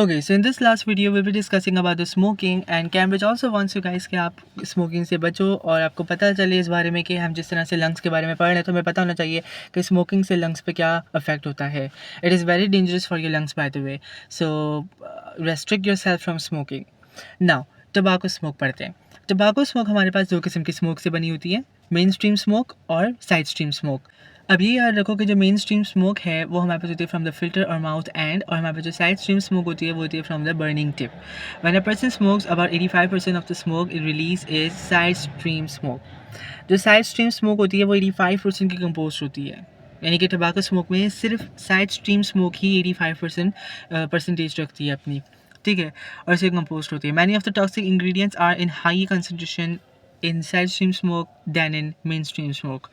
Okay, so in this last video we'll be discussing about the smoking and Cambridge also wants you guys कि आप smoking से बचो और आपको पता चले इस बारे में कि हम जिस तरह से लंग्स के बारे में पढ़ रहे हैं तो हमें पता होना चाहिए कि स्मोकिंग से लंग्स पे क्या अफेक्ट होता है. It is very dangerous for your lungs bye the way, so restrict your self from smoking. Now टबाको smoke पढ़ते हैं. टबाको स्मोक हमारे पास दो किस्म की स्मोक से बनी होती है, मेन स्ट्रीम स्मोक और साइड स्ट्रीम स्मोक. अब ये याद रखो कि जो मेन स्ट्रीम स्मोक है वो हमारे पास होती है फ्रॉम द फिल्टर और माउथ एंड, और हमारे पास जो साइड स्ट्रीम स्मोक होती है वो होती है from the burning tip. When a person smokes about 85% of the smoke it release is side stream smoke. जो साइड स्ट्रीम स्मोक होती है वो 85% की कंपोज होती है, यानी कि टबाको स्मोक में सिर्फ साइड स्ट्रीम स्मोक ही 85% परसेंटेज रखती है अपनी, ठीक है, और इसे कंपोज होती है. Many of the toxic ingredients are in high concentration in side stream smoke than in main stream smoke.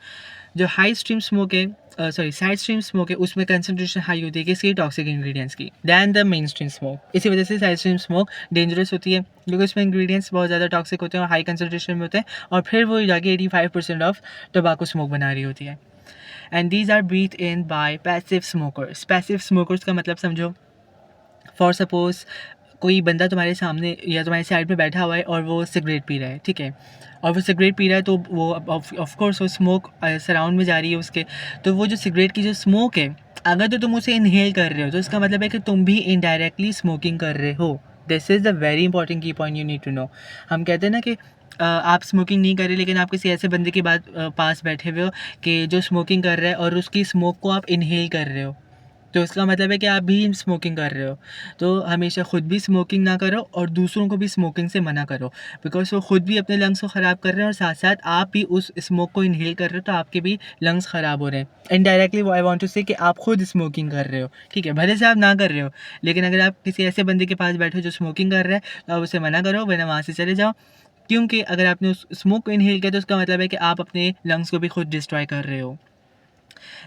जो हाई स्ट्रीम स्मोक है, साइड स्ट्रीम स्मोक है, उसमें कंसनट्रेशन हाई होती है किसकी, टॉक्सिक इंग्रेडिएंट्स की, than the main stream smoke. इसी वजह से साइड स्ट्रीम स्मोक डेंजरस होती है क्योंकि उसमें इंग्रेडिएंट्स बहुत ज़्यादा टॉक्सिक होते हैं और हाई कंसनट्रेशन में होते हैं, और फिर वो जाके 85% ऑफ टोबैको स्मोक बना रही होती है. And these are breath in by passive smokers. Passive smokers का मतलब समझो, फॉर सपोज कोई बंदा तुम्हारे सामने या तुम्हारे साइड में बैठा हुआ है और वो सिगरेट पी रहा है, ठीक है, और वो सिगरेट पी रहा है तो वो ऑफ कोर्स वो स्मोक सराउंड में जा रही है उसके, तो वो जो सिगरेट की जो स्मोक है, अगर तो तुम उसे इनहेल कर रहे हो तो इसका मतलब है कि तुम भी इनडायरेक्टली स्मोकिंग कर रहे हो. This is the very important key point you need to know. हम कहते हैं ना कि आप स्मोकिंग नहीं कर रहे लेकिन आप किसी ऐसे बंदे के बाद पास बैठे हुए हो कि जो स्मोकिंग कर रहा है और उसकी स्मोक को आप इनहेल कर रहे हो, तो इसका मतलब है कि आप भी स्मोकिंग कर रहे हो. तो हमेशा ख़ुद भी स्मोकिंग ना करो और दूसरों को भी स्मोकिंग से मना करो, बिकॉज वो ख़ुद भी अपने लंग्स को ख़राब कर रहे हैं और साथ साथ आप भी उस स्मोक को इनहेल कर रहे हो तो आपके भी लंग्स ख़राब हो रहे हैं. इनडायरेक्टली वो आई वांट टू से कि आप खुद स्मोकिंग कर रहे हो, ठीक है, भले से आप ना कर रहे हो, लेकिन अगर आप किसी ऐसे बंदे के पास बैठे हो जो स्मोकिंग कर रहा है तो आप उसे मना करो, वरना वहाँ से चले जाओ. क्योंकि अगर आपने उस स्मोक को इनहेल किया तो उसका मतलब है कि आप अपने लंग्स को भी खुद डिस्ट्रॉय कर रहे हो.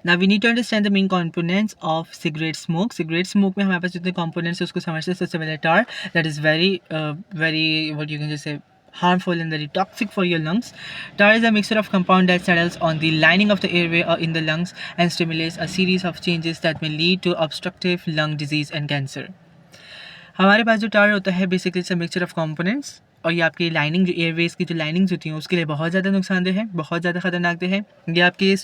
Now we need to understand the main components of cigarette smoke. Cigarette smoke में हमारे पास जितने components हैं उसको समझते हैं. सबसे पहले tar, that is very what you can just say harmful and very toxic for your lungs. Tar is a mixture of compound that settles on the lining of the airway or in the lungs and stimulates a series of changes that may lead to obstructive lung disease and cancer. हमारे पास जो टार होता है basically it's a mixture of components, और ये आपकी lining जो Airways की जो लाइनिंग्स होती हैं उसके लिए बहुत ज़्यादा नुकसानदेह है, बहुत ज़्यादा ख़तरनाक है. ये आपके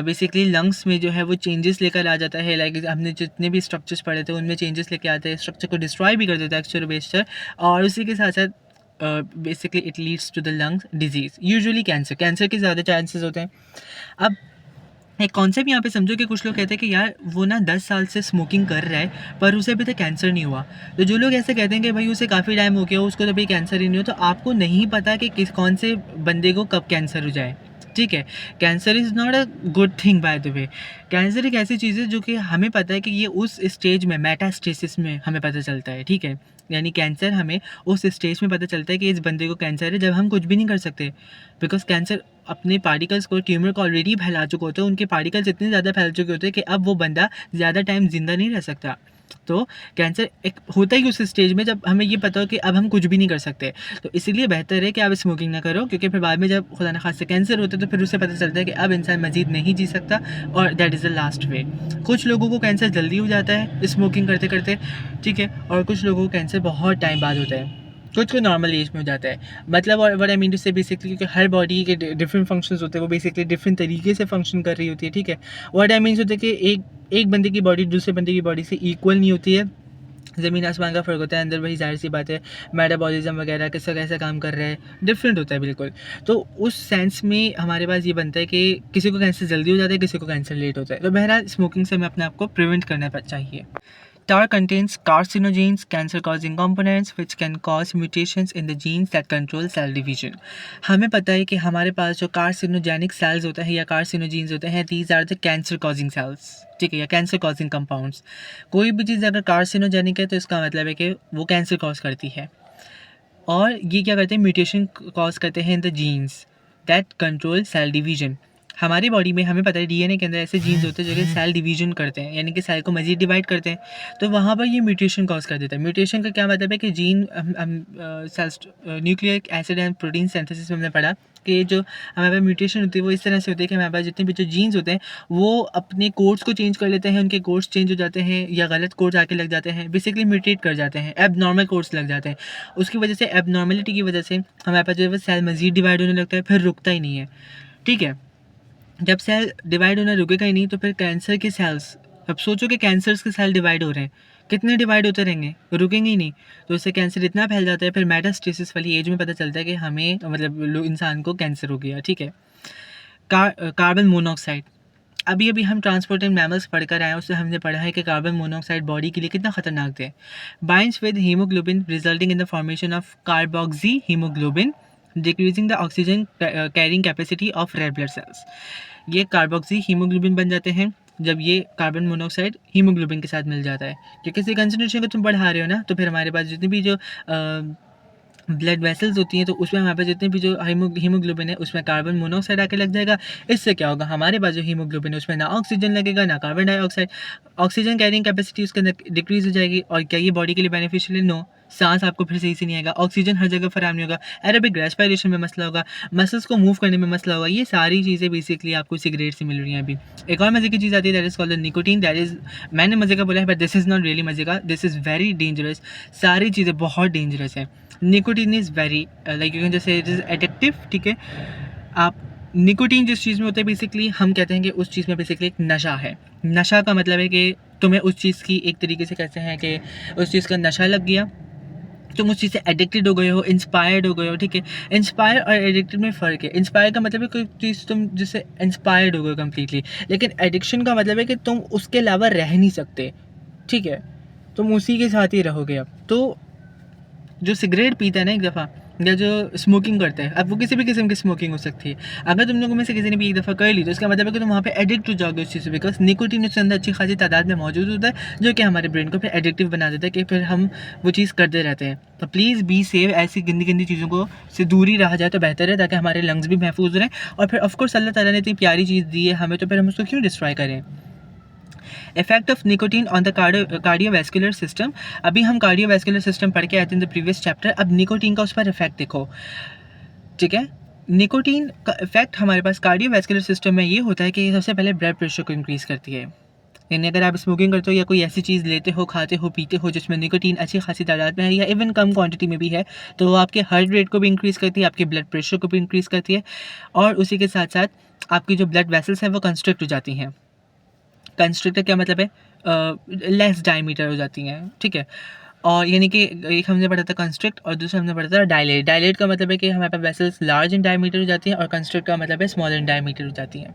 बेसिकली लंग्स में जो है वो चेंजेस लेकर आ जाता है. लाइक हमने जितने भी स्ट्रक्चर्स पढ़े थे उनमें चेंजेस लेके आते हैं, स्ट्रक्चर को डिस्ट्रॉय भी कर देता है एक्चुअल बेस्टर, और उसी के साथ साथ basically it leads to the lungs disease, usually cancer के ज़्यादा चांसेस होते हैं. अब एक कॉन्सेप्ट यहाँ पे समझो कि कुछ लोग कहते हैं कि यार वो ना 10 साल से स्मोकिंग कर रहा है पर उसे अभी तक कैंसर नहीं हुआ. तो जो लोग ऐसे कहते हैं कि भाई उसे काफ़ी टाइम हो गया उसको तो अभी कैंसर ही नहीं हो, तो आपको नहीं पता कि कौन से बंदे को कब कैंसर हो जाए, ठीक है. Cancer is not a good thing bye the way. Cancer एक ऐसी चीज़ है जो कि हमें पता है कि ये उस स्टेज में मेटास्टेसिस में हमें पता चलता है, ठीक है. यानी कैंसर हमें उस स्टेज में पता चलता है कि इस बंदे को कैंसर है जब हम कुछ भी नहीं कर सकते, बिकॉज कैंसर अपने पार्टिकल्स को ट्यूमर को ऑलरेडी फैला चुके होते हैं, उनके पार्टिकल्स इतने ज़्यादा फैल चुके होते हैं कि अब वो बंदा ज़्यादा टाइम ज़िंदा नहीं रह सकता. तो कैंसर एक होता ही उस स्टेज में जब हमें ये पता हो कि अब हम कुछ भी नहीं कर सकते. तो इसीलिए बेहतर है कि आप स्मोकिंग ना करो, क्योंकि फिर बाद में जब खुदा न खास्ता कैंसर होता है तो फिर उससे पता चलता है कि अब इंसान मज़ीद नहीं जी सकता, और that is the last way. कुछ लोगों को कैंसर जल्दी हो जाता है स्मोकिंग करते करते, ठीक है, और कुछ लोगों को कैंसर बहुत टाइम बाद होता है, कुछ को नॉर्मल एज में हो जाता है. मतलब और व्हाट आई मीन टू से बेसिकली क्योंकि हर बॉडी के डिफरेंट फंक्शंस होते हैं, वो बेसिकली डिफरेंट तरीके से फंक्शन कर रही होती है, ठीक है. व्हाट आई मीन होता है कि एक बंदे की बॉडी दूसरे बंदे की बॉडी से इक्वल नहीं होती है, ज़मीन आसमान का फ़र्क होता है अंदर, वही जाहिर सी बात है. मेटाबॉलिज्म वगैरह किसका कैसा काम कर रहा है डिफरेंट होता है बिल्कुल. तो उस सेंस में हमारे पास ये बनता है कि किसी को कैंसर जल्दी हो जाता है, किसी को कैंसर लेट होता है. तो बहरहाल स्मोकिंग से हमें अपने आप को प्रिवेंट करना चाहिए. Tar contains carcinogens, cancer-causing components, which can cause mutations in the genes that control cell division. हमें पता है कि हमारे पास जो कार्सिनोजेनिक सेल्स होते हैं या कार्सिनोजेन्स होते हैं, these are the cancer-causing cells, ठीक है, या cancer-causing compounds. कोई भी चीज़ अगर कार्सिनोजेनिक है तो इसका मतलब है कि वो कैंसर कॉज करती है, और ये क्या करते हैं, म्यूटेशन कॉज करते हैं in the genes that control cell division. हमारी बॉडी में हमें पता है डीएनए के अंदर ऐसे जीन्स होते हैं जो कि सेल डिवीजन करते हैं, यानी कि सेल को मज़ीद डिवाइड करते हैं, तो वहाँ पर ये म्यूटेशन कॉज कर देता है। म्यूटेशन का क्या मतलब है कि जीन हम cells nucleic acid and protein synthesis में हमने पढ़ा कि जो हमारे पास म्यूटेशन होती है वो इस तरह से होती है कि हमारे पास जितने भी जो जीन्स होते हैं वो अपने कोड्स को चेंज कर लेते हैं, उनके कोड्स चेंज हो जाते हैं या गलत कोड्स आके लग जाते हैं, बेसिकली म्यूटेट कर जाते हैं, एबनॉर्मल कोड्स लग जाते हैं। उसकी वजह से एबनॉर्मेलिटी की वजह से हमारे पास जो है वो सेल मज़ीद डिवाइड होने लगता है, फिर रुकता ही नहीं है। ठीक है, जब सेल डिवाइड होना रुकेगा ही नहीं तो फिर कैंसर के सेल्स, अब सोचो कि कैंसर्स के सेल डिवाइड हो रहे हैं, कितने डिवाइड होते रहेंगे, रुकेंगे ही नहीं, तो इससे कैंसर इतना फैल जाता है, फिर मेटास्टेसिस वाली एज में पता चलता है कि हमें मतलब इंसान को कैंसर हो गया। ठीक है, कार्बन मोनोऑक्साइड, अभी अभी हम ट्रांसपोर्ट एंड मैमल्स पढ़कर आए, उससे हमने पढ़ा है कि कार्बन मोनोऑक्साइड बॉडी के लिए कितना खतरनाक है। Binds with haemoglobin resulting in the formation of carboxy haemoglobin decreasing the oxygen carrying capacity of red blood cells. ये कार्बोक्सी हीमोग्लोबिन बन जाते हैं जब ये कार्बन मोनोऑक्साइड हीमोग्लोबिन के साथ मिल जाता है, क्योंकि इसी कंसनट्रेशन को तुम बढ़ा रहे हो ना, तो फिर हमारे पास जितनी भी जो ब्लड वेसल्स होती हैं तो उसमें हमारे पास जितने भी जो हीमोग्लोबिन है उसमें कार्बन मोनोऑक्साइड आके लग जाएगा। इससे क्या होगा, हमारे पास जो हीमोग्लोबिन है उसमें ना ऑक्सीजन लगेगा ना carbon dioxide, oxygen carrying capacity उसके अंदर डिक्रीज हो जाएगी। और क्या ये बॉडी के लिए बेनिफिशियल है? नो, सांस आपको फिर सही से नहीं आएगा, ऑक्सीजन हर जगह फराहम नहीं होगा, एरोबिक रेस्पिरेशन में मसला होगा, मसल्स को मूव करने में मसला होगा। ये सारी चीज़ें बेसिकली आपको सिगरेट से मिल रही हैं। अभी एक और मज़े की चीज़ आती है, that is called nicotine. That is, मैंने मज़े का बोला है but this is not really मज़े का, दिस इज़ वेरी डेंजरस। सारी चीज़ें बहुत डेंजरस है। Nicotine is very like you can just say it is addictive. ठीक है, आप निकोटीन जिस चीज़ में होता है बेसिकली हम कहते हैं कि उस चीज़ में बेसिकली एक नशा है। नशा का मतलब है कि तुम्हें उस चीज़ की एक तरीके से कहते हैं कि उस चीज़ का नशा लग गया, तुम उस चीज़ से एडिक्टेड हो गए हो, इंस्पायर्ड हो गए हो। ठीक है, इंस्पायर और एडिक्टेड में फ़र्क है। इंस्पायर का मतलब है कोई चीज़ तुम जिससे इंस्पायर्ड हो गए कम्प्लीटली, लेकिन एडिक्शन का मतलब है कि तुम उसके अलावा रह नहीं सकते। ठीक है, तुम उसी के साथ ही रहोगे। अब तो जो सिगरेट पीता है ना एक दफ़ा, या जो स्मोकिंग करता है, अब वो किसी भी किस्म की स्मोकिंग हो सकती है, अगर तुम लोगों में से किसी ने भी एक दफ़ा कर ली तो इसका मतलब है कि तुम वहाँ पे एडिक्ट हो जाओगे उस चीज़ से, बिकॉज निकोटीन उसके अंदर अच्छी खासी तादाद में मौजूद होता है जो कि हमारे ब्रेन को फिर एडिक्टिव बना देता है कि फिर हम वो चीज़ करते रहते हैं। तो प्लीज़ बी सेव, ऐसी गंदी गंदी चीज़ों को से दूर ही रहा जाए तो बेहतर है, ताकि हमारे लंग्स भी महफूज रहें। और फिर ऑफकोर्स अल्लाह ताला ने इतनी प्यारी चीज़ दी है हमें, तो फिर हम उसको क्यों डिस्ट्रॉय करें। Effect of nicotine on the cardiovascular system, अभी हम कार्डियोवैस्कुलर सिस्टम पढ़ के आए थे इन द प्रीवियस चैप्टर, अब निकोटीन का उस पर इफेक्ट देखो। ठीक है, निकोटीन का इफेक्ट हमारे पास कार्डियोवैस्कुलर सिस्टम में ये होता है कि सबसे पहले ब्लड प्रेशर को इंक्रीज़ करती है। यानी अगर आप स्मोकिंग करते हो या कोई ऐसी चीज़ लेते हो, खाते हो, पीते हो जिसमें निकोटीन अच्छी खासी तादाद में है या इवन कम क्वांटिटी में भी है, तो वो आपके हार्ट रेट को भी इंक्रीज़ करती है, आपके ब्लड प्रेशर को भी इंक्रीज़ करती है, और उसी के साथ साथ आपकी जो ब्लड वेसल्स हैं वो कंस्ट्रिक्ट हो जाती हैं। कंस्ट्रिक्टर क्या मतलब है, लेस डायमीटर हो जाती हैं। ठीक है, और यानी कि एक हमने पढ़ा था कंस्ट्रिक्ट और दूसरा हमने पढ़ा था डायलेट। डायलेट का मतलब है कि हमारे पास वेसल्स लार्ज इन डायमीटर हो जाती हैं, और कंस्ट्रिक्ट का मतलब है स्मॉल इन डायमीटर हो जाती हैं।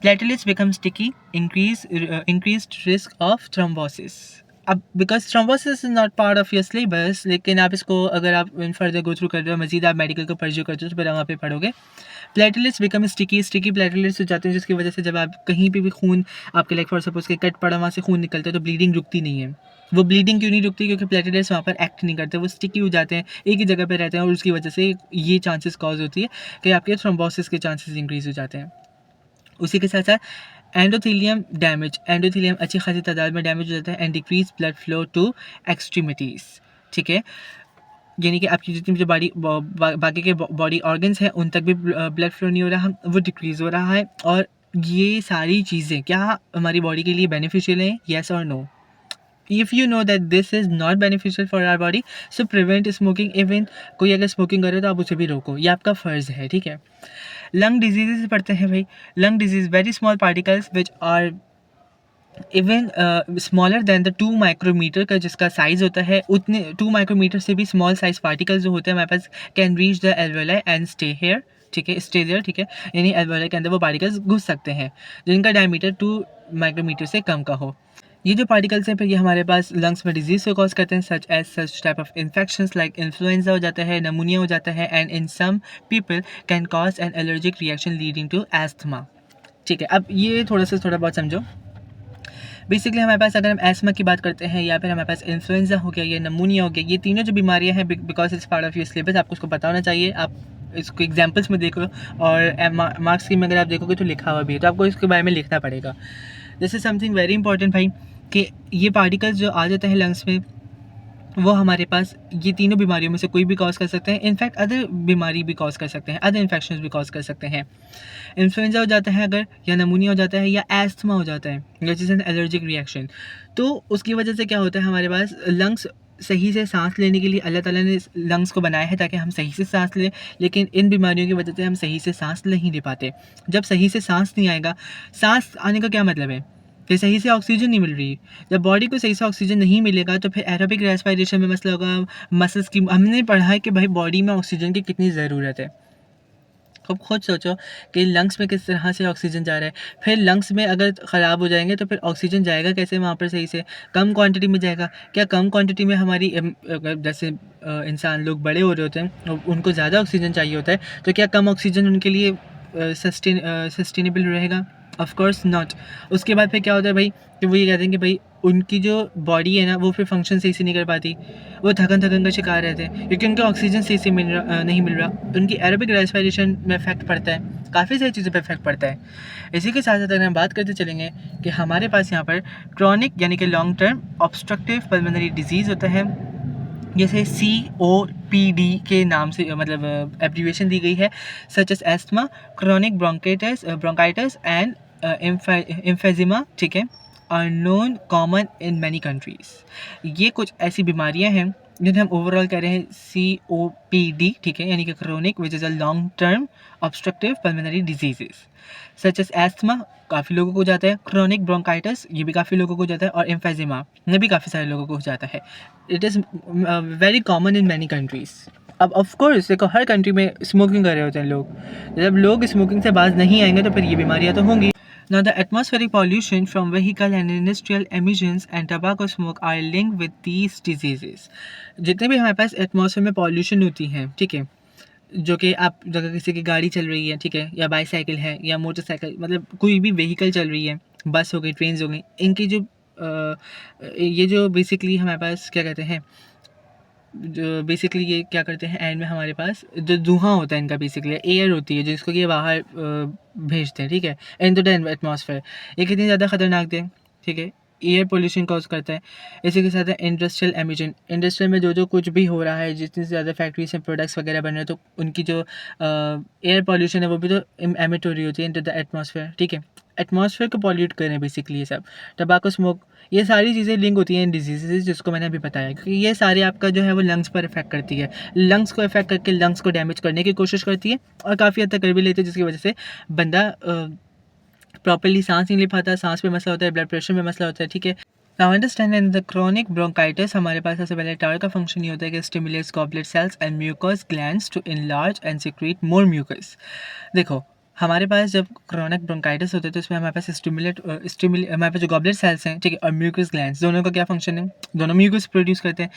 Platelets become sticky, increased risk of thrombosis. अब because thrombosis is not part of your syllabus, लेकिन आप इसको अगर आप फर्दर गो थ्रू कर रहे हो, मजीद आप मेडिकल को परस्यू करते हो तो फिर वहाँ पे पढ़ोगे। Platelets become sticky, sticky platelets हो जाते हैं जिसकी वजह से जब आप कहीं पे भी खून आपके लाइक फॉर सपोज के कट पड़ा वहाँ से खून निकलता है तो ब्लीडिंग रुकती नहीं है। वो ब्लीडिंग क्यों नहीं रुकती? क्योंकि प्लेटलेट्स वहाँ पर एक्ट नहीं करते, वो स्टिकी हो जाते हैं, एक ही जगह पे रहते हैं, और उसकी वजह से ये चांसेस कॉज होती है कि आपके थ्रोम्बोसिस के चांसेस इंक्रीज हो जाते हैं। उसी के साथ साथ एंडोथेलियम डैमेज, एंडोथेलियम अच्छी खासी तादाद में डैमेज हो जाता है, and decrease blood flow to extremities. ठीक है, यानी कि आपकी जितनी जो बाकी के बॉडी ऑर्गन्स हैं उन तक भी ब्लड फ्लो नहीं हो रहा, वो डिक्रीज़ हो रहा है। और ये सारी चीज़ें क्या हमारी बॉडी के लिए बेनिफिशियल हैं? येस और no? If you know that this is not beneficial for our body, so prevent smoking. Even कोई अगर स्मोकिंग करे तो आप उसे भी रोको, ये आपका फ़र्ज़ है। ठीक है, लंग डिजीज़ पढ़ते हैं भाई। Lung disease, very small particles which are even smaller than the 2 micrometer का जिसका साइज़ होता है, उतने 2 माइक्रोमीटर से भी स्मॉल साइज पार्टिकल्स जो होते हैं हमारे पास can reach the alveoli and stay here. ठीक है, स्टे देयर। ठीक है, यानी एल्वेलाई के अंदर वो पार्टिकल्स घुस सकते हैं जिनका डायमीटर 2 माइक्रोमीटर से कम का हो। ये जो पार्टिकल्स हैं फिर ये हमारे पास लंग्स में डिजीज़ को कॉज करते हैं, such type of infections like influenza हो जाता है, नमूनिया हो जाता है, and in some people can cause an allergic reaction leading to asthma. ठीक है, अब ये थोड़ा बहुत समझो। बेसिकली हमारे पास अगर हम एस्मा की बात करते हैं या फिर हमारे पास इन्फ्लुएंजा हो गया या नमूनिया हो गया, ये तीनों जो बीमारियां हैं because it's part of your syllabus, आपको उसको पता होना चाहिए। आप इसको एग्जाम्पल्स में देख लो, और मार्क्स स्कीम में अगर आप देखोगे तो लिखा हुआ भी है, तो आपको इसके बारे में लिखना पड़ेगा। This is something very important भाई, कि ये पार्टिकल्स जो आ जाते हैं लंग्स में, वो हमारे पास ये तीनों बीमारियों में से कोई भी कॉज कर सकते हैं। इनफैक्ट अदर बीमारी भी कॉज कर सकते हैं, अदर इन्फेक्शंस भी कॉज कर सकते हैं। इन्फ्लुएंजा हो जाता है अगर, या नमूनिया हो जाता है, या एस्थमा हो जाता है, which is an allergic reaction. तो उसकी वजह से क्या होता है, हमारे पास लंग्स सही से सांस लेने के लिए अल्लाह ताला ने लंग्स को बनाया है ताकि हम सही से सांस लें, लेकिन इन बीमारियों की वजह से हम सही से सांस नहीं ले पाते। जब सही से सांस नहीं आएगा, सांस आने का क्या मतलब है कि सही से ऑक्सीजन नहीं मिल रही। जब बॉडी को सही से ऑक्सीजन नहीं मिलेगा तो फिर एरोबिक रेस्पिरेशन में मसला होगा, मसल्स की, हमने पढ़ा है कि भाई बॉडी में ऑक्सीजन की कितनी ज़रूरत है। अब खुद सोचो कि लंग्स में किस तरह से ऑक्सीजन जा रहा है, फिर लंग्स में अगर ख़राब हो जाएंगे तो फिर ऑक्सीजन जाएगा कैसे वहाँ पर सही से, कम क्वांटिटी में जाएगा। क्या कम क्वांटिटी में हमारी जैसे इंसान लोग बड़े हो रहे होते हैं, उनको ज़्यादा ऑक्सीजन चाहिए होता है, तो क्या कम ऑक्सीजन उनके लिए सस्टेनेबल रहेगा? Of course not. उसके बाद फिर क्या होता है भाई, कि वो ये कहते हैं कि भाई उनकी जो बॉडी है ना वो फिर फंक्शन सही से नहीं कर पाती, वो थकन का शिकार रहते हैं क्योंकि उनको ऑक्सीजन सही से नहीं मिल रहा। उनकी एरोबिक रेस्पिरेशन में इफेक्ट पड़ता है, काफ़ी सारी चीज़ों पे इफेक्ट पड़ता है। इसी के साथ साथ अगर हम बात करते चलेंगे कि हमारे पास यहाँ पर क्रॉनिक यानी कि long term obstructive pulmonary disease होता है, जैसे COPD के नाम से मतलब एब्रीवेशन दी गई है, such as asthma, chronic bronchitis and emphysema, ठीक है, are known common in many countries. ये कुछ ऐसी बीमारियां हैं जिन्हें हम ओवरऑल कह रहे हैं COPD, ठीक है, यानी कि chronic which is a long term obstructive pulmonary diseases, such as asthma काफ़ी लोगों को हो जाता है, क्रोनिक ब्रोंकाइटिस ये भी काफ़ी लोगों को हो जाता है, और एम्फेजिमा ये भी काफ़ी सारे लोगों को हो जाता है। It is very common in many countries. अब ऑफ कोर्स देखो हर कंट्री में स्मोकिंग कर रहे होते हैं लोग, जब लोग स्मोकिंग से बाज नहीं आएंगे तो फिर ये बीमारियां तो होंगी। Now, the atmospheric pollution from vehicle and industrial emissions and tobacco smoke are linked with these diseases. जितने भी हमारे पास एटमॉस्फेयर में पॉल्यूशन होती हैं, ठीक है, जो कि आप अगर किसी की गाड़ी चल रही है, ठीक है, या बाईसाइकिल है या मोटरसाइकिल, मतलब कोई भी व्हीकल चल रही है, बस हो गई, ट्रेन हो गई, इनकी जो ये जो बेसिकली हमारे पास क्या कहते हैं, जो बेसिकली ये क्या करते हैं, एंड में हमारे पास जो धुआं होता है इनका, बेसिकली एयर होती है जिसको ये बाहर भेजते हैं, ठीक है, इन द एटमॉस्फेयर। ये कितनी ज़्यादा खतरनाक है, ठीक है, एयर पोल्यूशन कॉज करता है। इसी के साथ है इंडस्ट्रियल एमिशन, इंडस्ट्रियल में जो कुछ भी हो रहा है, जितनी ज़्यादा फैक्ट्रीज में प्रोडक्ट्स वगैरह बन रहे हैं, तो उनकी जो एयर पोल्यूशन है वो भी तो एमिट हो रही होती है इनटू द एटमॉस्फेयर, ठीक है, एटमॉस्फेयर को पॉल्यूट करें बेसिकली ये सब। टबाको स्मोक, ये सारी चीज़ें लिंक होती हैं इन डिजीज़ जिसको मैंने अभी बताया, क्योंकि ये सारे आपका जो है वो लंग्स पर इफेक्ट करती है, लंग्स को इफेक्ट करके लंग्स को डैमेज करने की कोशिश करती है, और काफ़ी हद तक कर भी लेती है, जिसकी वजह से बंदा प्रॉपर्ली सांस नहीं ले पाता, सांस में मसला होता है, ब्लड प्रेशर में मसला होता है, ठीक है। Now understand in the chronic bronchitis हमारे पास सबसे पहले टार का फंक्शन ये होता है कि stimulates goblet cells and mucus glands to enlarge and secrete more mucus. देखो हमारे पास जब क्रोनिक ब्रोंकाइटिस होता है तो इसमें हमारे पास हमारे पास जो गॉबलेट सेल्स हैं, ठीक है, और म्यूकस ग्लैंड्स, दोनों का क्या फंक्शन है, दोनों म्यूकस प्रोड्यूस करते हैं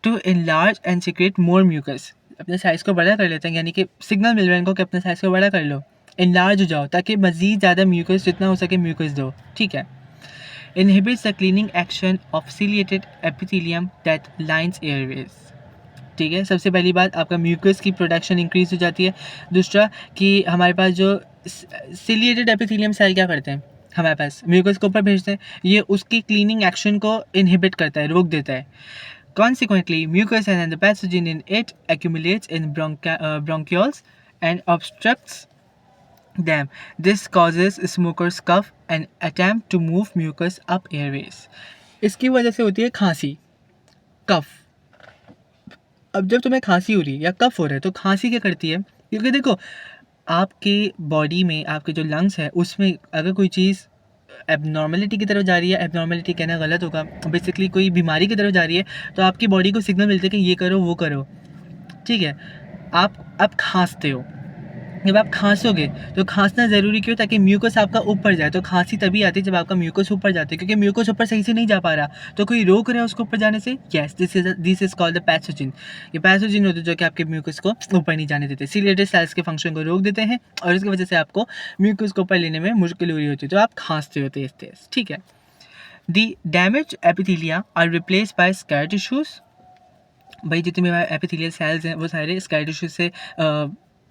to enlarge and secrete more mucus, अपने साइज़ को बड़ा कर लेते हैं, यानी कि सिग्नल मिल रहा है इनको कि अपने साइज़ को बड़ा कर लो, इनलार्ज हो जाओ, ताकि मज़ीद ज़्यादा म्यूकस जितना हो सके म्यूकस दो, ठीक है। Inhibits the cleaning action of ciliated epithelium that lines airways, ठीक है। सबसे पहली बात आपका म्यूकस की प्रोडक्शन इंक्रीज हो जाती है। दूसरा कि हमारे पास जो सिलिएटेड एपिथेलियम सेल क्या करते हैं, हमारे पास म्यूकस को ऊपर भेजते हैं, ये उसकी क्लीनिंग एक्शन को इनहिबिट करता है, रोक देता है। Consequently, mucus and the pathogen in it accumulates in bronchioles and obstructs them. This causes smokers cough and attempt to move mucus up airways. इसकी वजह से होती है खांसी, कफ। अब जब तुम्हें खांसी हो रही है या कफ हो रहा है तो खांसी क्या करती है, क्योंकि देखो आपके बॉडी में आपके जो लंग्स है उसमें अगर कोई चीज़ एबनॉर्मलिटी की तरफ जा रही है, एबनॉर्मलिटी कहना गलत होगा, बेसिकली कोई बीमारी की तरफ जा रही है, तो आपकी बॉडी को सिग्नल मिलते हैं कि ये करो वो करो, ठीक है। आप खांसते हो, जब आप खांसोगे तो खांसना ज़रूरी क्यों, ताकि म्यूकस आपका ऊपर जाए, तो खांसी तभी आती है जब आपका म्यूकस ऊपर जाता है, क्योंकि म्यूकस ऊपर सही से नहीं जा पा रहा, तो कोई रोक रहा है उसको ऊपर जाने से। Yes, this is called the pathogen. ये पैथोजन होते हैं जो कि आपके म्यूकस को ऊपर नहीं जाने देते, सिलिएटेड सेल्स के फंक्शन को रोक देते हैं, और इसकी वजह से आपको म्यूकस को ऊपर लेने में मुश्किल हो रही होती है, तो आप खांसते हो तेज तेज, ठीक है। The damage epithelia are replace by scar tissues. भाई जितने भी एपिथेलियल सेल्स हैं वो सारे स्कार टिश्यूज से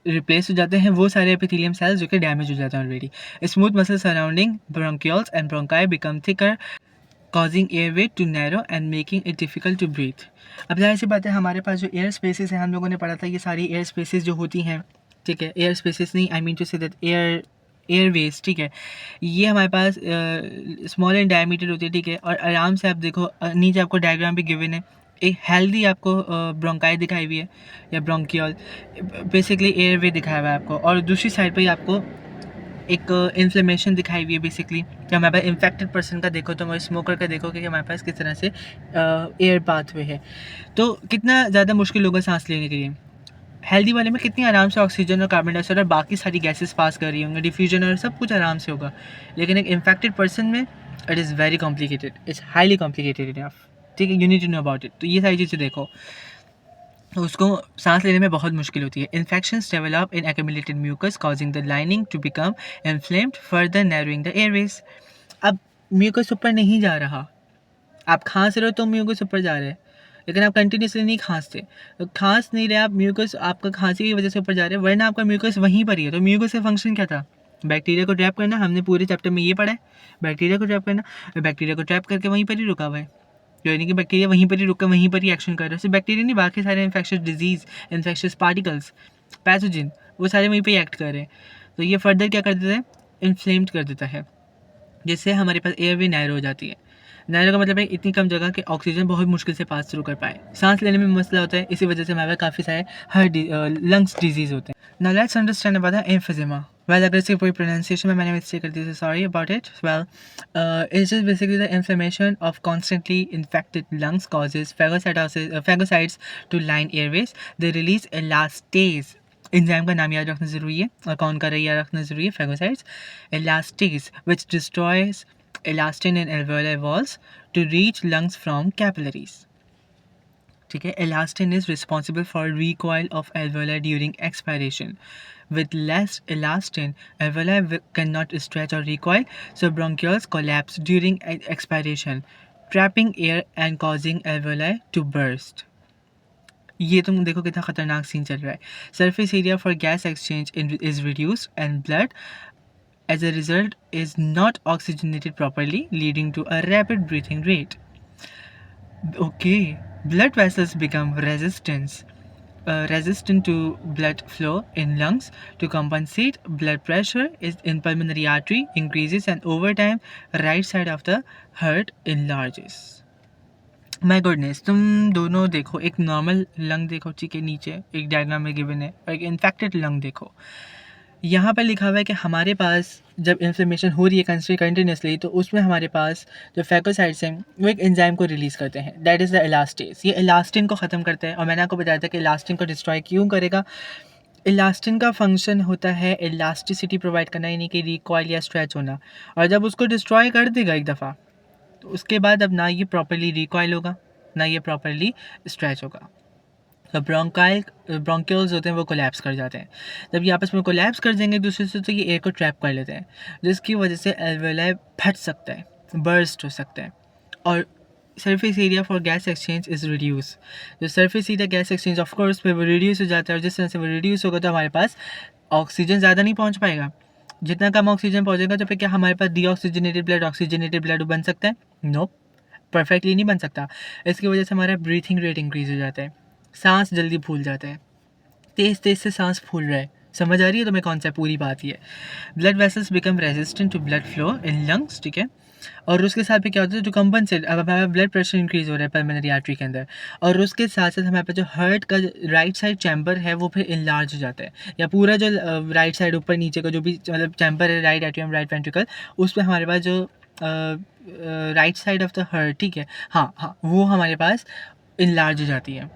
रिप्लेस हो जाते हैं वो सारे एपिथेलियम सेल्स जो कि डैमेज हो जाते हैं already. Smooth muscle surrounding bronchioles and bronchi become thicker, causing airway to narrow and making it difficult to breathe। अब ज़ाहिर सी बात है हमारे पास जो एयर स्पेसेस हैं हम लोगों ने पढ़ा था ये सारी एयर स्पेसेस जो होती हैं, ठीक है, एयर स्पेसेस नहीं, I mean to say that airways, ठीक है, ये हमारे पास स्मॉल इन डायमीटर होती है, ठीक है, और आराम से आप देखो नीचे आपको डायग्राम भी गिवन है, एक हेल्दी आपको ब्रोंकाई दिखाई हुई है या ब्रोंकियल, बेसिकली एयरवे दिखाया हुआ है आपको, और दूसरी साइड पर ही आपको एक इन्फ्लेमेशन दिखाई हुई है बेसिकली। कि हमारे पास इन्फेक्टेड पर्सन का देखो तो स्मोकर का देखो कि हमारे पास किस तरह से एयर पाथवे है, तो कितना ज़्यादा मुश्किल होगा सांस लेने के लिए। हेल्दी वाले में कितनी आराम से ऑक्सीजन और कार्बन डाइऑक्साइड और बाकी सारी गैसेस पास कर रही होंगी, डिफ्यूजन और सब कुछ आराम से होगा, लेकिन एक इन्फेक्टेड पर्सन में it is very complicated, it's highly complicated enough, ठीक है, you need to know about it. तो ये सारी चीज़ें देखो, उसको सांस लेने में बहुत मुश्किल होती है। Infections develop in accumulated mucus causing the lining to become inflamed further narrowing the airways. अब म्यूकस ऊपर नहीं जा रहा, आप खांस रहे हो तो म्यूकस ऊपर जा रहे हैं, लेकिन आप कंटिन्यूसली नहीं खांसते, तो खांस नहीं रहे आप, म्यूकस आपका खांसी की वजह से ऊपर जा रहे हैं, वरना आपका म्यूकस वहीं पर ही है। तो म्यूकस का फंक्शन क्या था? बैक्टीरिया को ट्रैप करना, हमने पूरे चैप्टर में ये पढ़ा है, बैक्टीरिया को ट्रैप करना, बैक्टीरिया को ट्रैप करके वहीं पर ही रुका हुआ है, यानी कि बैक्टीरिया वहीं पर ही रुक कर वहीं पर ही एक्शन कर रहे हैं। सिर्फ बैक्टीरिया नहीं, बाकी सारे infectious disease, infectious particles, pathogen, वो सारे वहीं पे एक्ट कर रहे हैं। तो ये फर्दर क्या कर देता है? इन्फ्लेम्ड कर देता है, जिससे हमारे पास एयरवे नैरो हो जाती है। नैरो का मतलब है इतनी कम जगह कि ऑक्सीजन बहुत मुश्किल से पास थ्रू कर पाए, सांस लेने में मसला होता है, इसी वजह से हमारे पास काफ़ी सारे लंग्स डिजीज़ होते हैं। Now let's understand about the emphysema. Well, aggressive कोई pronunciation में मैंने mistake कर दी, so sorry about it. Well, it's just basically the inflammation of constantly infected lungs causes phagocytes to line airways. They release elastase. Enzyme का नाम याद रखना ज़रूरी है, और कौन कर रही है याद रखना ज़रूरी है, phagocytes. Elastase, which destroys elastin in alveolar walls to reach lungs from capillaries. ठीक है, elastin is responsible for recoil of alveoli during expiration. With less elastin, alveoli cannot stretch or recoil, so bronchioles collapse during expiration, trapping air and causing alveoli to burst. ये तुम देखो कितना खतरनाक scene चल रहा है। Surface area for gas exchange is reduced and blood as a result is not oxygenated properly, leading to a rapid breathing rate. Okay, blood vessels become resistant to blood flow in lungs. To compensate, blood pressure is in pulmonary artery increases, and over time right side of the heart enlarges. My goodness, तुम दोनों देखो, एक normal lung देखो, ठीक है, नीचे एक diagram में गिवन है, और एक इन्फेक्टेड लंग देखो। यहाँ पर लिखा हुआ है कि हमारे पास जब इन्फ्लेमेशन हो रही है कंटिन्यूसली, तो उसमें हमारे पास जो फैगोसाइट्स हैं वो एक एंजाइम को रिलीज़ करते हैं, दैट इज़ द इलास्टेस। ये इलास्टिन को ख़त्म करता है, और मैंने आपको बताया था कि इलास्टिन को डिस्ट्रॉय क्यों करेगा। इलास्टिन का फंक्शन होता है इलास्टिसिटी प्रोवाइड करना, यानी कि रिकॉइल या स्ट्रेच होना, और जब उसको डिस्ट्रॉय कर देगा एक दफ़ा, तो उसके बाद अब ना ये प्रॉपरली रिकॉइल होगा, ना ये प्रॉपरली स्ट्रेच होगा। तो ब्रोंक्यूल्स होते हैं वो कोलैप्स कर जाते हैं। जब ये आपस में कोलैप्स कर देंगे दूसरे से, तो ये एयर को ट्रैप कर लेते हैं, जिसकी वजह से एल्वेलाई फट सकता है, बर्स्ट हो सकता है, और surface area for gas exchange is reduce. जो surface area gas exchange of course पे वो रिड्यूस हो जाता है, और जिस तरह से वो रिड्यूस होगा तो हमारे पास ऑक्सीजन ज़्यादा नहीं पहुँच पाएगा। जितना कम ऑक्सीजन पहुँचेगा तो फिर क्या हमारे पास डीऑक्सीजनेटेड ब्लड ऑक्सीजनेटेड ब्लड बन सकता है? नो, परफेक्टली नहीं बन सकता। इसकी वजह से हमारा ब्रीथिंग रेट इंक्रीज़ हो जाता है, सांस जल्दी फूल जाता है, तेज़ तेज़ से सांस फूल रहा है। समझ आ रही है तुम्हें कॉन्सेप्ट? पूरी बात ये blood vessels become resistant to blood flow in lungs, ठीक है, और उसके साथ भी क्या होता है, जो कंपनसेट, अब हमारा ब्लड प्रेशर इंक्रीज़ हो रहा है पल्मोनरी आर्टरी के अंदर, और उसके साथ साथ हमारे पास जो हार्ट का राइट साइड चैम्बर है वो फिर इनलार्ज हो जाता है, या पूरा जो राइट साइड ऊपर नीचे का जो भी मतलब चैम्बर है, राइट एट्रियम राइट वेंट्रिकल, उस पर हमारे पास जो right side of the heart, ठीक है, हाँ, वो हमारे पास इनलार्ज हो जाती है।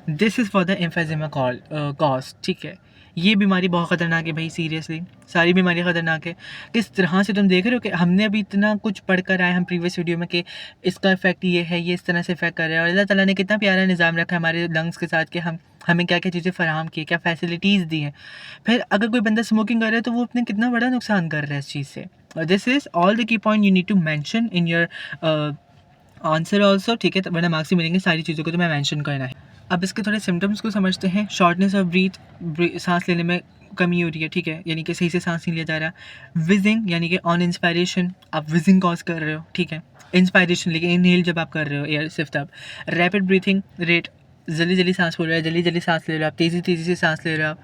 This is for the emphysema cause, ठीक है। ये बीमारी बहुत ख़तरनाक है भाई, सीरियसली सारी बीमारी ख़तरनाक है। किस तरह से तुम देख रहे हो कि हमने अभी इतना कुछ पढ़ कर आए हम प्रीवियस वीडियो में कि इसका इफेक्ट ये है, ये इस तरह से इफेक्ट कर रहा है, और अल्लाह ताला ने कितना प्यारा निज़ाम रखा है हमारे लंग्स के साथ कि हमें क्या क्या चीज़ें फ़राहम की, क्या फैसिलिटीज़ दी हैं। फिर अगर कोई बंदा स्मोकिंग कर रहा है तो वो अपने कितना बड़ा नुकसान कर रहा है इस चीज़ से। This is all the key point you need to mention in your answer also, ठीक है, तो वरना मार्क्स ही मिलेंगे, सारी चीज़ों को तो मैं मेंशन करना है। अब इसके थोड़े सिम्टम्स को समझते हैं। शॉर्टनेस ऑफ ब्रीथ, सांस लेने में कमी हो रही है, ठीक है, यानी कि सही से सांस नहीं लिया जा रहा। विजिंग, यानी कि ऑन इंस्पायरेशन आप विजिंग कॉज कर रहे हो, ठीक है, इंस्पायरेशन, लेकिन इनहेल जब आप कर रहे हो एयर सिर्फ तब। रैपिड ब्रीथिंग रेट, जल्दी जल्दी सांस फूल रहा है, जल्दी जल्दी सांस ले रहे हो आप, तेज़ी तेज़ी से सांस ले रहे हो आप।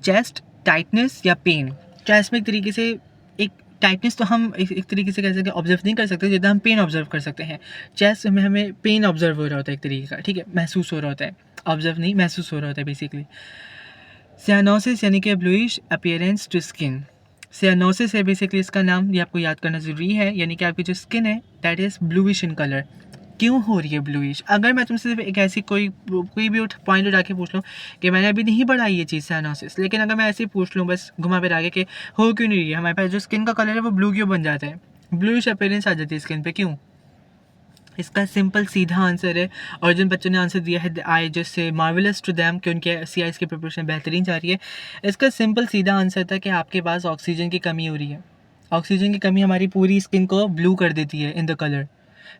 चेस्ट टाइटनेस या पेन, चेस्ट में एक तरीके से एक टाइटनेस तो हम एक तरीके से कह सकते हैं ऑब्जर्व नहीं कर सकते, जितना हम पेन ऑब्जर्व कर सकते हैं। चेस्ट में हमें पेन ऑब्जर्व हो रहा होता है एक तरीके का, ठीक है, महसूस हो रहा होता है, ऑब्जर्व नहीं, महसूस हो रहा होता है बेसिकली। सियानोसिस यानी कि bluish appearance to skin, cyanosis है बेसिकली इसका नाम, ये आपको याद करना ज़रूरी है, यानी कि आपकी जो स्किन है that is bluish in colour. क्यों हो रही है ब्लूइश? अगर मैं तुमसे सिर्फ एक ऐसी कोई भी पॉइंट उठा के पूछ लूँ कि मैंने अभी नहीं पढ़ा ये चीज़ सियानोसिस, लेकिन अगर मैं ऐसे ही पूछ लूँ बस घुमा फिरा के कि हो क्यों नहीं रही है, हमारे पास जो स्किन का कलर है वो ब्लू क्यों बन जाता है, ब्लूइश अपीयरेंस आ जाती है स्किन पे, क्यों? इसका सिंपल सीधा आंसर है, और जिन बच्चों ने आंसर दिया है I just say marvellous to them कि उनके CIs की प्रिपरेशन बेहतरीन जा रही है। इसका सिंपल सीधा आंसर था कि आपके पास ऑक्सीजन की कमी हो रही है। ऑक्सीजन की कमी हमारी पूरी स्किन को ब्लू कर देती है इन द कलर।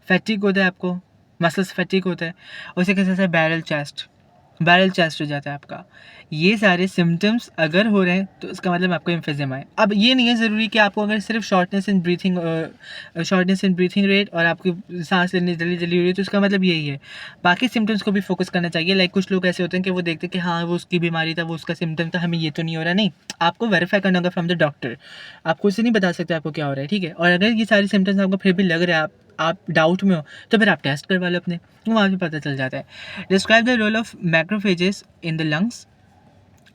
फैटिक होता है आपको, मसल्स फैटिक होता है, उसी के साथ साथ बैरल चेस्ट हो जाता है आपका। ये सारे सिम्टम्स अगर हो रहे हैं तो इसका मतलब आपको एम्फिज़िमा है। अब ये नहीं है ज़रूरी कि आपको अगर सिर्फ शॉर्टनेस इन ब्रीथिंग रेट और आपकी सांस लेने जल्दी जल्दी हो रही है तो इसका मतलब यही है। बाकी सिम्टम्स को भी फोकस करना चाहिए। लाइक कुछ लोग ऐसे होते हैं कि वो देखते हैं कि हाँ वो उसकी बीमारी था, वो उसका सिम्टम था, हमें ये तो नहीं हो रहा। नहीं, आपको वेरीफाई करना होगा फ्रॉम द डॉक्टर। आपको उससे नहीं बता सकते आपको क्या हो रहा है, ठीक है। और अगर ये सारे सिम्टम्स आपको फिर भी लग रहा है, आप डाउट में हो, तो फिर आप टेस्ट करवा लो अपने, वहाँ भी पता चल जाता है। Describe the role of macrophages in the lungs.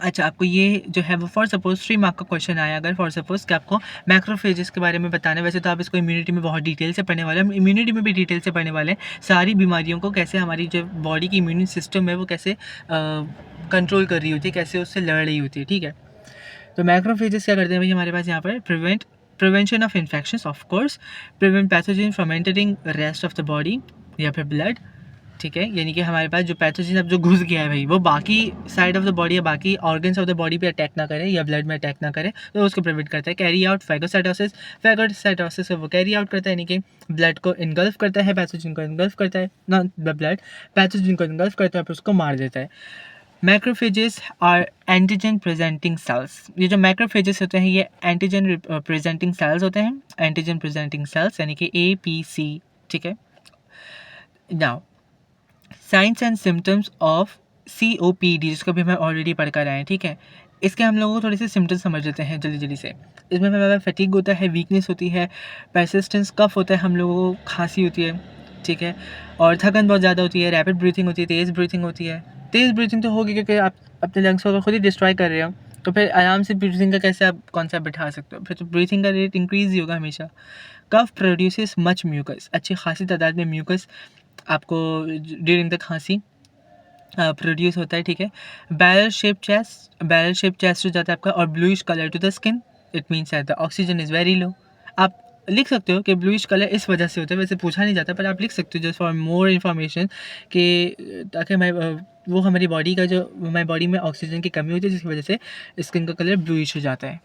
अच्छा, आपको ये जो है वो फॉर सपोज 3 मार्क का क्वेश्चन आया, अगर फॉर सपोज कि आपको मैक्रोफेजेस के बारे में बताना है। वैसे तो आप इसको इम्यूनिटी में बहुत डिटेल से पढ़ने वाले हैं, इम्यूनिटी में भी डिटेल से पढ़ने वाले हैं, सारी बीमारियों को कैसे हमारी जो बॉडी की इम्यून सिस्टम है वो कैसे कंट्रोल कर रही होती है, कैसे उससे लड़ रही होती है, ठीक है। तो मैक्रोफेजेस क्या करते हैं भाई हमारे पास यहाँ पर? Prevention of infections, of course, prevent pathogen from entering rest of the body या फिर ब्लड, ठीक है, यानी कि हमारे पास जो पैथोजन अब जो घुस गया है भाई वो बाकी साइड ऑफ द बॉडी या बाकी ऑर्गन्स ऑफ द बॉडी पे अटैक ना करे या ब्लड में अटैक ना करे, तो उसको प्रिवेंट करता है। कैरी आउट फैगोसाइटोसिस वो कैरी आउट करता है, यानी कि ब्लड को इनगल्फ करता है, पैथोजन को इनगल्फ करता है, ना ब्लड पैथोजन को इनगल्फ करता है फिर उसको मार देता है। Macrophages are antigen presenting cells. ये जो मैक्रोफेजेस होते हैं ये एंटीजन प्रेजेंटिंग सेल्स होते हैं, एंटीजन प्रेजेंटिंग सेल्स यानी कि APC, ठीक है। Now science and symptoms of COPD, जिसको भी हम ऑलरेडी पढ़ कर आए हैं, ठीक है। इसके हम लोगों को थोड़े से सिम्टम्स समझ लेते हैं जल्दी जल्दी से। इसमें हमारा फटीग होता है, वीकनेस होती है, परसिस्टेंस कफ होता है, हम लोगों को खांसी होती है, ठीक है, और थकन बहुत ज़्यादा होती है, रैपिड ब्रीथिंग होती है, तेज़ ब्रीथिंग होती है। तेज़ ब्रीथिंग तो होगी क्योंकि आप अपने लंग्स को खुद ही डिस्ट्रॉय कर रहे हो, तो फिर आराम से ब्रीथिंग का कैसे आप कॉन्सेप्ट बिठा सकते हो, फिर तो ब्रीथिंग का रेट इंक्रीज़ ही होगा हमेशा। कफ प्रोड्यूसेस मच म्यूकस, अच्छी खासी तादाद में म्यूकस आपको ड्यूरिंग द खांसी प्रोड्यूस होता है, ठीक है। बैरल शेप चेस्ट हो जाता है आपका, और bluish colour to the skin, it means that the oxygen is very low. आप लिख सकते हो कि ब्लूइश कलर इस वजह से होता है, वैसे पूछा नहीं जाता पर आप लिख सकते हो जस्ट फॉर मोर इन्फॉर्मेशन कि ताकि वो हमारी बॉडी का जो हमारी बॉडी में ऑक्सीजन की कमी होती है जिसकी वजह से स्किन का कलर ब्लूइश हो जाता है।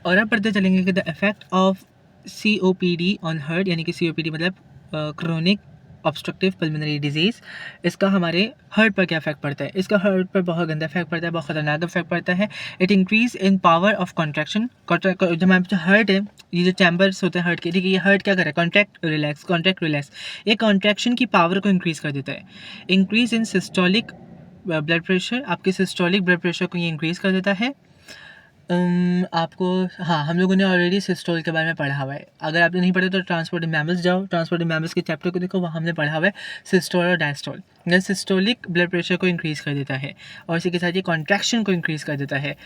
और अब पढ़ते चलेंगे कि the effect of COPD on heart, यानी कि COPD मतलब क्रोनिक ऑब्स्ट्रक्टिव पल्मोनरी डिजीज़, इसका हमारे हार्ट पर क्या इफेक्ट पड़ता है? इसका हार्ट पर बहुत गंदा इफेक्ट पड़ता है, बहुत ख़तरनाक इफेक्ट पड़ता है। It increase in power of contraction, जो हमारे जो हार्ट है, ये जो चैम्बर्स होते हैं हार्ट के, ठीक है, ये हार्ट क्या करे? कॉन्ट्रैक्ट रिलैक्स, ये कॉन्ट्रैक्शन की पावर को इंक्रीज़ कर देता है। Increase in systolic blood pressure, आपके सिस्टोलिक ब्लड प्रेशर को ये इंक्रीज़ कर देता है। आपको, हाँ, हम लोगों ने ऑलरेडी सिस्टोल के बारे में पढ़ा हुआ है। अगर आपने नहीं पढ़ा तो ट्रांसपोर्ट मैमल्स जाओ, ट्रांसपोर्ट मैमल्स के चैप्टर को देखो, वहाँ हमने पढ़ा हुआ है सिस्टोल और डायस्टोल। यह सिस्टोलिक ब्लड प्रेशर को इंक्रीज़ कर देता है और इसी के साथ ये कॉन्ट्रैक्शन को इंक्रीज़ कर देता है।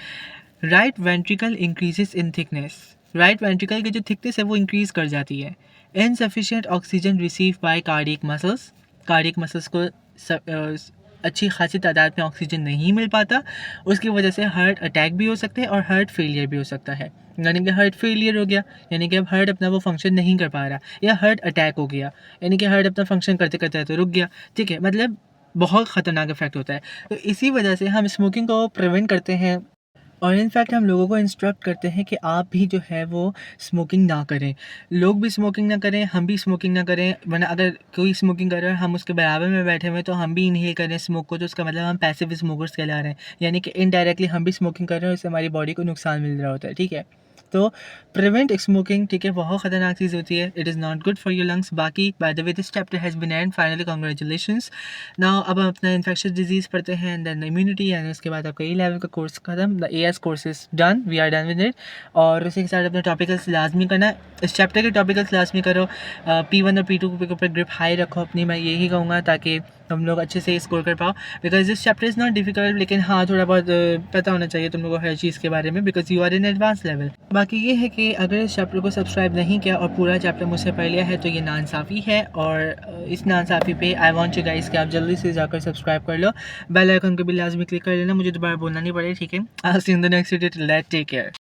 राइट वेंट्रिकल इंक्रीजेस इन थिकनेस, राइट वेंट्रिकल की जो थिकनेस है वो इंक्रीज़ कर जाती है। Insufficient oxygen receive by cardiac muscles को अच्छी खासी तादाद में ऑक्सीजन नहीं मिल पाता, उसकी वजह से हार्ट अटैक भी हो सकते हैं और हार्ट फेलियर भी हो सकता है। यानी कि हार्ट फेलियर हो गया, यानी कि अब हार्ट अपना वो फंक्शन नहीं कर पा रहा, या हार्ट अटैक हो गया, यानी कि हार्ट अपना फंक्शन करते करते तो रुक गया, ठीक है, मतलब बहुत ख़तरनाक इफेक्ट होता है। तो इसी वजह से हम स्मोकिंग को प्रिवेंट करते हैं और इनफैक्ट हम लोगों को इंस्ट्रक्ट करते हैं कि आप भी जो है वो स्मोकिंग ना करें। लोग भी स्मोकिंग ना करें, हम भी स्मोकिंग ना करें, वरना अगर कोई स्मोकिंग कर रहा है, हम उसके बराबर में बैठे हुए हैं, तो हम भी इन्हेल करें स्मोक को, तो उसका मतलब हम पैसिव स्मोकर्स कहला रहे हैं। यानी कि इनडायरेक्टली हम भी स्मोकिंग कर रहे हैं, उससे हमारी बॉडी को नुकसान मिल रहा होता है, ठीक है? तो प्रिवेंट स्मोकिंग, ठीक है, बहुत ख़तरनाक चीज़ होती है। It is not good for your lungs. बाकी by the way this chapter has been end finally congratulations. Now अब हम अपना इन्फेक्शियस डिजीज़ पढ़ते हैं एंड देन इम्यूनिटी, एंड उसके बाद आपका ए लेवल का कोर्स खत्म। The AS course is done, we are done with it. और उसी के साथ अपने टॉपिकल्स लाजमी करना, इस चैप्टर के टॉपिकल्स लाजमी करो। P1 और P2 के ऊपर ग्रिप हाई रखो अपनी, मैं यही कहूँगा, ताकि हम लोग अच्छे से स्कोर कर पाओ। Because this chapter is not difficult, लेकिन हाँ थोड़ा बहुत पता होना चाहिए तुम लोगों को हर चीज़ के बारे में, because you are in advance level. बाकी ये है कि अगर इस चैप्टर को सब्सक्राइब नहीं किया और पूरा चैप्टर मुझसे पढ़ लिया है, तो ये नाइंसाफ़ी है। और इस नाइंसाफ़ी पे आई वांट यू गाइस कि आप जल्दी से जाकर सब्सक्राइब कर लो, बेल आइकन को भी लाजमी क्लिक कर लेना, मुझे दोबारा बोलना नहीं पड़े, ठीक है? I will see you in the next video, till that take care.